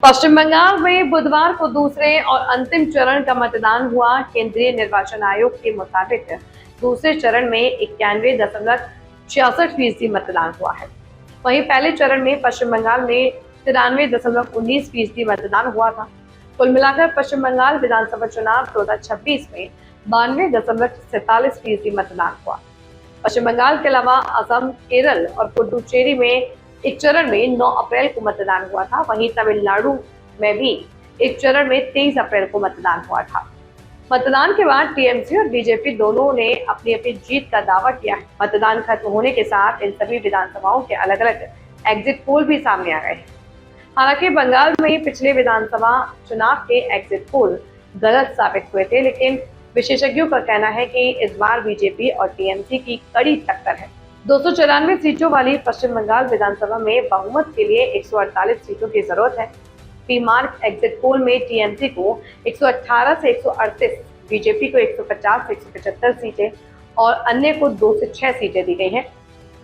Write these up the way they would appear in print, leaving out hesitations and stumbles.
पश्चिम बंगाल में बुधवार को दूसरे और अंतिम चरण का मतदान हुआ। केंद्रीय निर्वाचन आयोग के मुताबिक दूसरे चरण में 91.66% मतदान हुआ है। वहीं पहले चरण में पश्चिम बंगाल में 93.19% मतदान हुआ था। कुल मिलाकर पश्चिम बंगाल विधानसभा चुनाव 2026 में 92.47% मतदान हुआ। पश्चिम बंगाल के अलावा असम, केरल और पुडुचेरी में एक चरण में 9 अप्रैल को मतदान हुआ था। वहीं तमिलनाडु में भी एक चरण में 23 अप्रैल को मतदान हुआ था। मतदान के बाद टीएमसी और बीजेपी दोनों ने अपनी अपनी जीत का दावा किया है। मतदान खत्म होने के साथ इन सभी विधानसभाओं के अलग अलग एग्जिट पोल भी सामने आ गए हैं। हालांकि बंगाल में पिछले विधानसभा चुनाव के एग्जिट पोल गलत साबित हुए थे, लेकिन विशेषज्ञों का कहना है कि इस बार बीजेपी और टीएमसी की कड़ी टक्कर है। 294 सीटों वाली पश्चिम बंगाल विधानसभा में बहुमत के लिए 148 सीटों की जरूरत है। पी मार्क एग्जिट पोल में टीएमसी को 118 से 138, बीजेपी को 150 से 175 सीटें और अन्य को 2 से 6 सीटें दी गई हैं।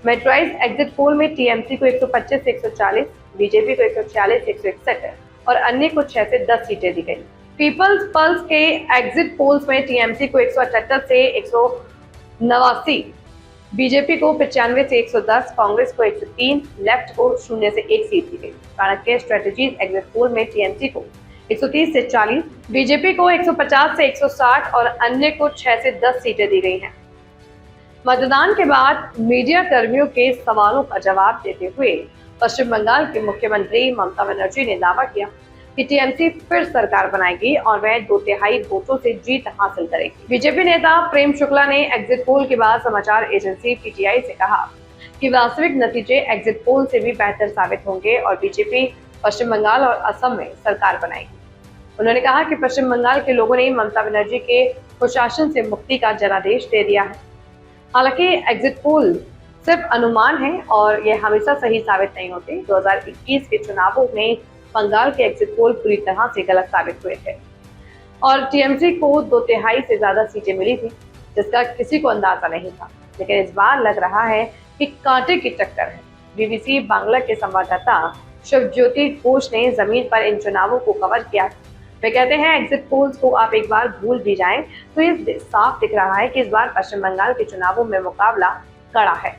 मेट्राइज एग्जिट पोल में टीएमसी को 125 से 140, बीजेपी को 146 से 161 और अन्य को 6 से 10 सीटें दी गई। पीपल्स पल्स के एग्जिट पोल्स में टीएमसी को 178 से 189, बीजेपी को 95 से 110, कांग्रेस को 103, लेफ्ट को 0 से 1 सीट दी गई। चाणक्य स्ट्रेटेजीज एग्जिट पोल में टीएमसी को 130 से 40, बीजेपी को 150 से 160 और अन्य को 6 से 10 सीटें दी गई हैं। मतदान के बाद मीडिया कर्मियों के सवालों का जवाब देते हुए पश्चिम बंगाल के मुख्यमंत्री ममता बनर्जी ने दावा किया कि टीएमसी फिर सरकार बनाएगी और वह 2/3 वोटों से जीत हासिल करेगी। बीजेपी नेता प्रेम शुक्ला ने एग्जिट पोल के बाद समाचार एजेंसी पीटीआई से कहा कि वास्तविक नतीजे एग्जिट पोल से भी बेहतर साबित होंगे और बीजेपी पश्चिम बंगाल और असम में सरकार बनाएगी। उन्होंने कहा कि पश्चिम बंगाल के लोगों ने ममता बनर्जी के कुशासन से मुक्ति का जनादेश दे दिया है। हालांकि एग्जिट पोल सिर्फ अनुमान है और यह हमेशा सही साबित नहीं होते। 2021 के चुनावों में बंगाल के एग्जिट पोल पूरी तरह से गलत साबित हुए थे और टीएमसी को 2/3 से ज्यादा सीटें मिली थी, जिसका किसी को अंदाजा नहीं था। लेकिन इस बार लग रहा है कि कांटे की टक्कर है। बीबीसी बांग्ला के संवाददाता शिवज्योति घोष ने जमीन पर इन चुनावों को कवर किया। वे कहते हैं एग्जिट पोल्स को आप एक बार भूल भी जाएं तो ये साफ दिख रहा है कि इस बार पश्चिम बंगाल के चुनावों में मुकाबला कड़ा है।